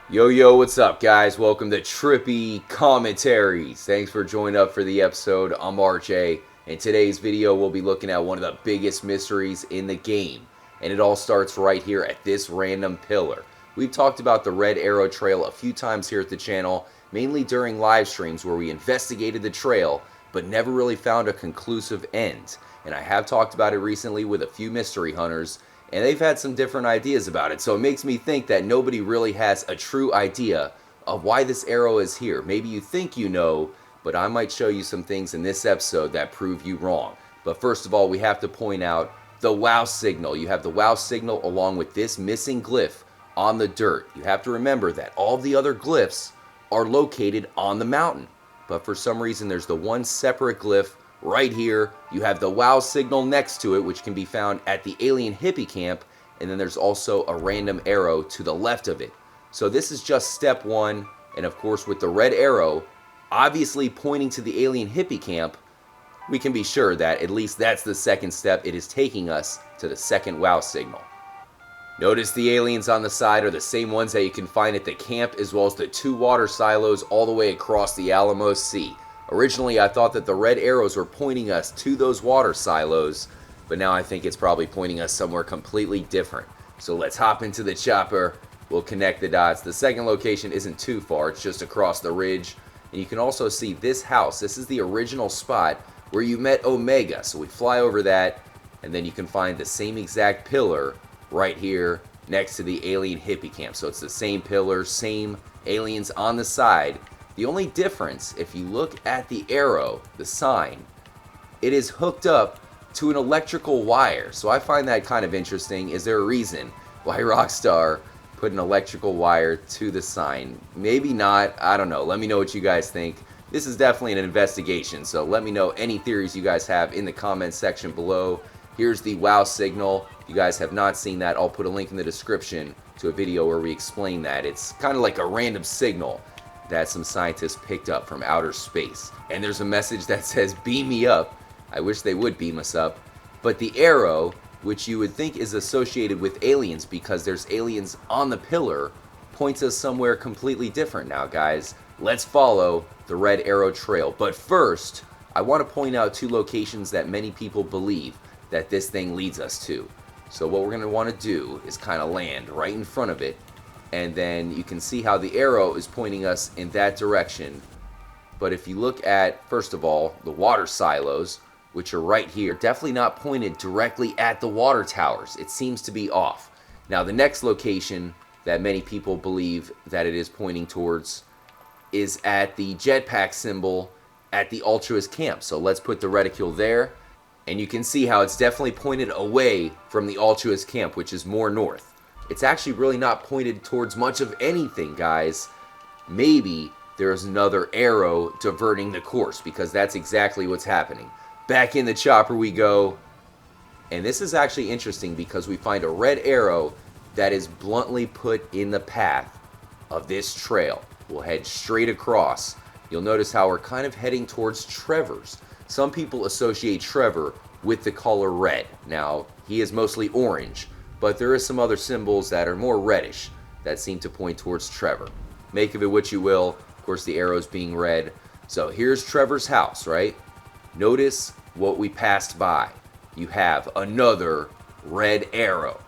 Yo, what's up, guys? Welcome to Trippy Commentaries. Thanks for joining up for the episode. I'm RJ. In today's video, we'll be looking at one of the biggest mysteries in the game. And it all starts right here at this random pillar. We've talked about the Red Arrow Trail a few times here at the channel, mainly during live streams where we investigated the trail, but never really found a conclusive end. And I have talked about it recently with a few mystery hunters, and they've had some different ideas about it. So it makes me think that nobody really has a true idea of why this arrow is here. Maybe you think you know, but I might show you some things in this episode that prove you wrong. But first of all, we have to point out the wow signal. You have the wow signal along with this missing glyph on the dirt. You have to remember that all the other glyphs are located on the mountain. But for some reason, there's the one separate glyph right here. You have the wow signal next to it, which can be found at the alien hippie camp, and then there's also a random arrow to the left of it. So this is just step one, and of course with the red arrow obviously pointing to the alien hippie camp, we can be sure that at least that's the second step. It is taking us to the second wow signal. Notice the aliens on the side are the same ones that you can find at the camp, as well as the two water silos all the way across the Alamo Sea. Originally, I thought that the red arrows were pointing us to those water silos, but now I think it's probably pointing us somewhere completely different. So let's hop into the chopper. We'll connect the dots. The second location isn't too far. It's just across the ridge. And you can also see this house. This is the original spot where you met Omega. So we fly over that, and then you can find the same exact pillar right here next to the alien hippie camp. So it's the same pillar, same aliens on the side. The only difference, if you look at the arrow, the sign, it is hooked up to an electrical wire. So I find that kind of interesting. Is there a reason why Rockstar put an electrical wire to the sign? Maybe not. I don't know. Let me know what you guys think. This is definitely an investigation, so let me know any theories you guys have in the comments section below. Here's the wow signal. If you guys have not seen that, I'll put a link in the description to a video where we explain that. It's kind of like a random signal that some scientists picked up from outer space. And there's a message that says, beam me up. I wish they would beam us up. But the arrow, which you would think is associated with aliens because there's aliens on the pillar, points us somewhere completely different now, guys. Let's follow the Red Arrow Trail. But first, I want to point out two locations that many people believe that this thing leads us to. So what we're going to want to do is kind of land right in front of it, and then you can see how the arrow is pointing us in that direction. But if you look at, first of all, the water silos, which are right here, definitely not pointed directly at the water towers. It seems to be off. Now the next location that many people believe that it is pointing towards is at the jetpack symbol at the Altruist camp. So let's put the reticule there, and you can see how it's definitely pointed away from the Altruist camp, which is more north. It's actually really not pointed towards much of anything, guys. Maybe there's another arrow diverting the course, because that's exactly what's happening. Back in the chopper we go. And this is actually interesting because we find a red arrow that is bluntly put in the path of this trail. We'll head straight across. You'll notice how we're kind of heading towards Trevor's. Some people associate Trevor with the color red. Now, he is mostly orange, but there is some other symbols that are more reddish that seem to point towards Trevor. Make of it what you will. Of course, the arrows being red. So here's Trevor's house, right? Notice what we passed by. You have another red arrow.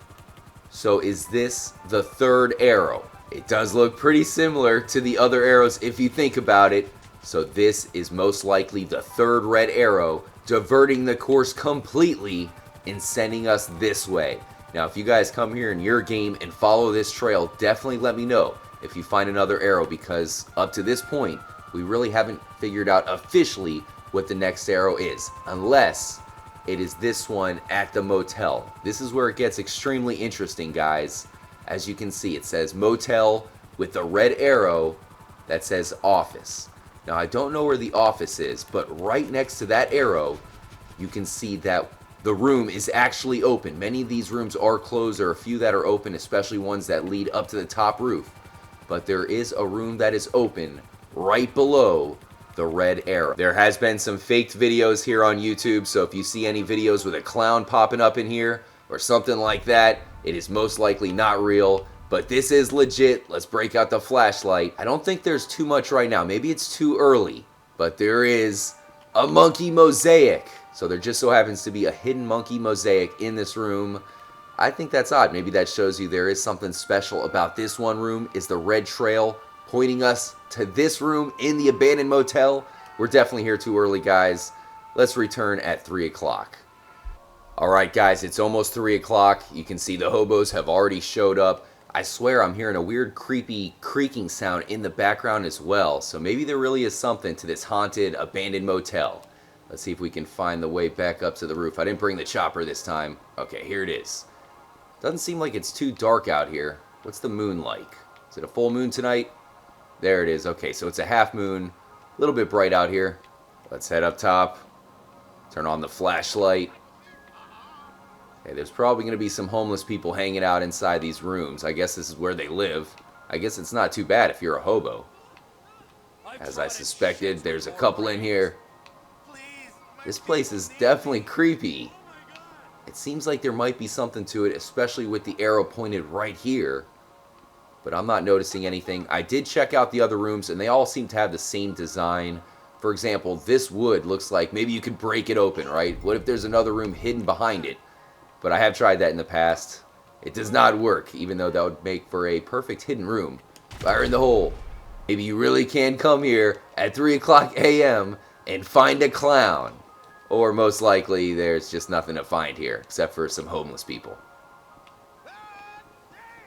So is this the third arrow? It does look pretty similar to the other arrows if you think about it. So this is most likely the third red arrow diverting the course completely and sending us this way. Now, if you guys come here in your game and follow this trail, definitely let me know if you find another arrow, because up to this point, we really haven't figured out officially what the next arrow is, unless it is this one at the motel. This is where it gets extremely interesting, guys. As you can see, it says motel with the red arrow that says office. Now, I don't know where the office is, but right next to that arrow, you can see that the room is actually open. Many of these rooms are closed. There are a few that are open, especially ones that lead up to the top roof. But there is a room that is open right below the red arrow. There has been some faked videos here on YouTube, so if you see any videos with a clown popping up in here or something like that, it is most likely not real. But this is legit. Let's break out the flashlight. I don't think there's too much right now. Maybe it's too early. But there is a monkey mosaic. So there just so happens to be a hidden monkey mosaic in this room. I think that's odd. Maybe that shows you there is something special about this one room. Is the red trail pointing us to this room in the abandoned motel? We're definitely here too early, guys. Let's return at 3 o'clock. Alright guys, it's almost 3 o'clock. You can see the hobos have already showed up. I swear I'm hearing a weird creepy creaking sound in the background as well. So maybe there really is something to this haunted abandoned motel. Let's see if we can find the way back up to the roof. I didn't bring the chopper this time. Okay, here it is. Doesn't seem like it's too dark out here. What's the moon like? Is it a full moon tonight? There it is. Okay, so it's a half moon. A little bit bright out here. Let's head up top. Turn on the flashlight. Okay, there's probably going to be some homeless people hanging out inside these rooms. I guess this is where they live. I guess it's not too bad if you're a hobo. As I suspected, there's a couple in here. This place is definitely creepy. It seems like there might be something to it, especially with the arrow pointed right here. But I'm not noticing anything. I did check out the other rooms, and they all seem to have the same design. For example, this wood looks like maybe you could break it open, right? What if there's another room hidden behind it? But I have tried that in the past. It does not work, even though that would make for a perfect hidden room. Fire in the hole. Maybe you really can come here at 3 o'clock a.m. and find a clown. Or most likely, there's just nothing to find here, except for some homeless people.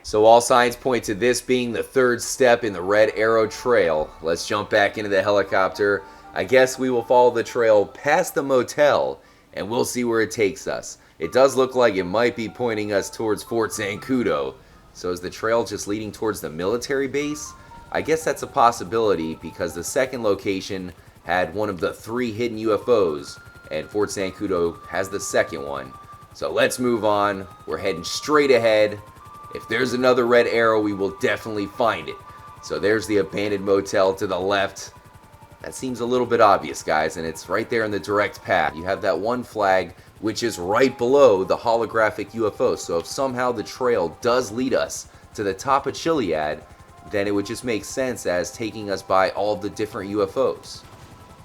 So all signs point to this being the third step in the red arrow trail. Let's jump back into the helicopter. I guess we will follow the trail past the motel, and we'll see where it takes us. It does look like it might be pointing us towards Fort Zancudo. So is the trail just leading towards the military base? I guess that's a possibility because the second location had one of the 3 hidden UFOs, and Fort Zancudo has the second one. So let's move on. We're heading straight ahead. If there's another red arrow, we will definitely find it. So there's the abandoned motel to the left. That seems a little bit obvious, guys, and it's right there in the direct path. You have that one flag, which is right below the holographic UFO. So if somehow the trail does lead us to the top of Chiliad, then it would just make sense as taking us by all the different UFOs.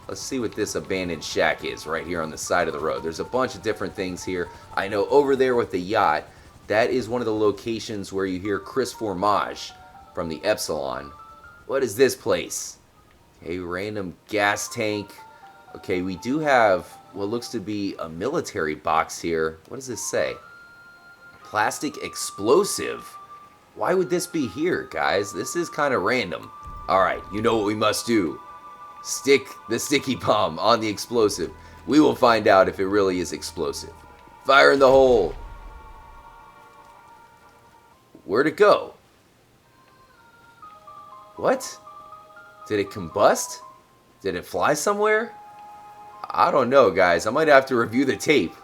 Let's see what this abandoned shack is right here on the side of the road. There's a bunch of different things here. I know over there with the yacht, that is one of the locations where you hear Chris Formage from the Epsilon. What is this place? A random gas tank. Okay, we do have what looks to be a military box here. What does this say? Plastic explosive. Why would this be here, guys? This is kind of random. Alright, you know what we must do. Stick the sticky bomb on the explosive. We will find out if it really is explosive. Fire in the hole. Where'd it go? What? Did it combust? Did it fly somewhere? I don't know, guys. I might have to review the tape.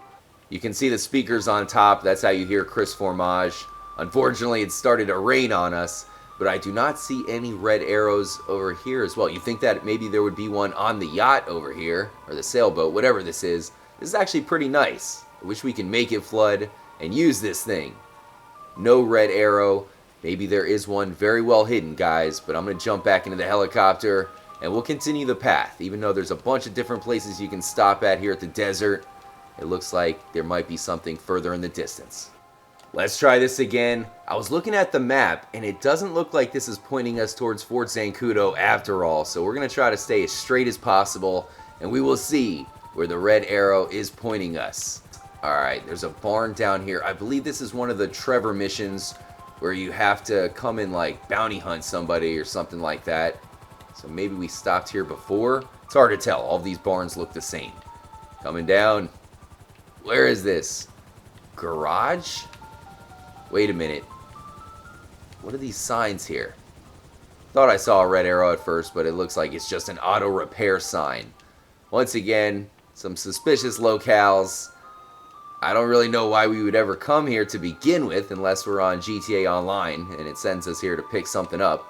You can see the speakers on top. That's how you hear Chris Formage. Unfortunately, it started to rain on us, but I do not see any red arrows over here as well. You think that maybe there would be one on the yacht over here, or the sailboat, whatever this is. This is actually pretty nice. I wish we can make it flood and use this thing. No red arrow. Maybe there is one very well hidden, guys, but I'm going to jump back into the helicopter and we'll continue the path. Even though there's a bunch of different places you can stop at here at the desert, it looks like there might be something further in the distance. Let's try this again. I was looking at the map and it doesn't look like this is pointing us towards Fort Zancudo after all, so we're going to try to stay as straight as possible and we will see where the red arrow is pointing us. Alright, there's a barn down here. I believe this is one of the Trevor missions where you have to come and like bounty hunt somebody or something like that. So maybe we stopped here before. It's hard to tell. All these barns look the same. Coming down. Where is this? Garage? Wait a minute. What are these signs here? Thought I saw a red arrow at first, but it looks like it's just an auto repair sign. Once again, some suspicious locales. I don't really know why we would ever come here to begin with unless we're on GTA Online and it sends us here to pick something up.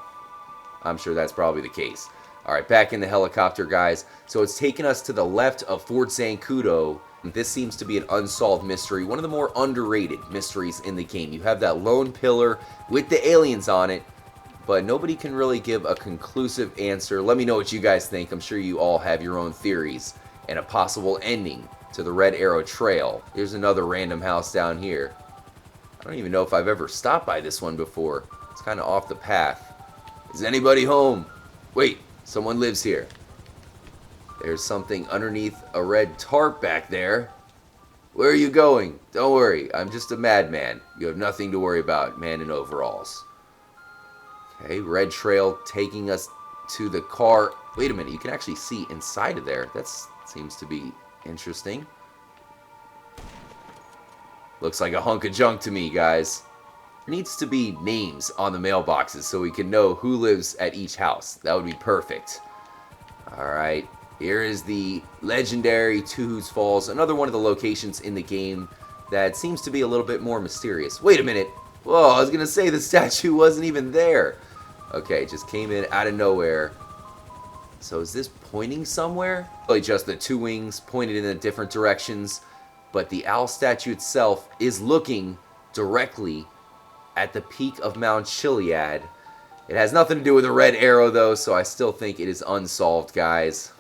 I'm sure that's probably the case. Alright, back in the helicopter, guys. So it's taken us to the left of Fort Zancudo This seems to be an unsolved mystery, one of the more underrated mysteries in the game. You have that lone pillar with the aliens on it, but nobody can really give a conclusive answer. Let me know what you guys think. I'm sure you all have your own theories and a possible ending to the Red Arrow Trail. Here's another random house down here. I don't even know if I've ever stopped by this one before. It's kind of off the path. Is anybody home? Wait, someone lives here. There's something underneath a red tarp back there. Where are you going? Don't worry, I'm just a madman. You have nothing to worry about, man in overalls. Okay, red trail taking us to the car. Wait a minute, you can actually see inside of there. That seems to be interesting. Looks like a hunk of junk to me, guys. There needs to be names on the mailboxes so we can know who lives at each house. That would be perfect. Alright. Here is the legendary Tuhu's Falls, another one of the locations in the game that seems to be a little bit more mysterious. Wait a minute. Whoa, I was going to say the statue wasn't even there. Okay, just came in out of nowhere. So is this pointing somewhere? Really just the two wings pointed in different directions, but the owl statue itself is looking directly at the peak of Mount Chiliad. It has nothing to do with the red arrow though, so I still think it is unsolved, guys.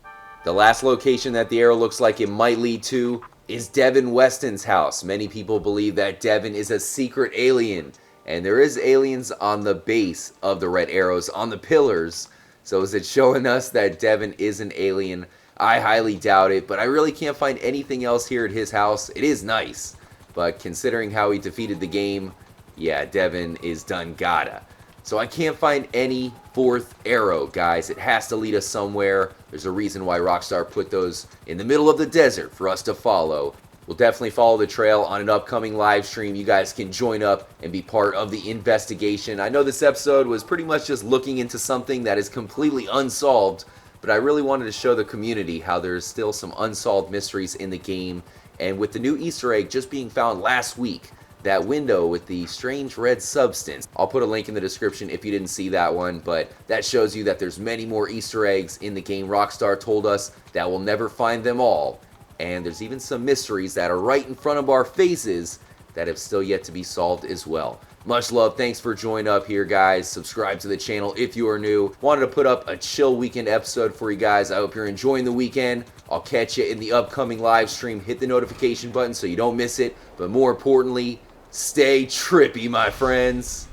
The last location that the arrow looks like it might lead to is Devin Weston's house. Many people believe that Devin is a secret alien, and there is aliens on the base of the red arrows, on the pillars. So is it showing us that Devin is an alien? I highly doubt it, but I really can't find anything else here at his house. It is nice, but considering how he defeated the game, yeah, Devin is done gotta. So I can't find any fourth arrow, guys. It has to lead us somewhere. There's a reason why Rockstar put those in the middle of the desert for us to follow. We'll definitely follow the trail on an upcoming live stream. You guys can join up and be part of the investigation. I know this episode was pretty much just looking into something that is completely unsolved, but I really wanted to show the community how there's still some unsolved mysteries in the game. And with the new Easter egg just being found last week, that window with the strange red substance. I'll put a link in the description if you didn't see that one, but that shows you that there's many more Easter eggs in the game. Rockstar told us that we'll never find them all, and there's even some mysteries that are right in front of our faces that have still yet to be solved as well. Much love. Thanks for joining up here, guys. Subscribe to the channel if you are new. Wanted to put up a chill weekend episode for you guys. I hope you're enjoying the weekend. I'll catch you in the upcoming live stream. Hit the notification button so you don't miss it, but more importantly, stay trippy, my friends.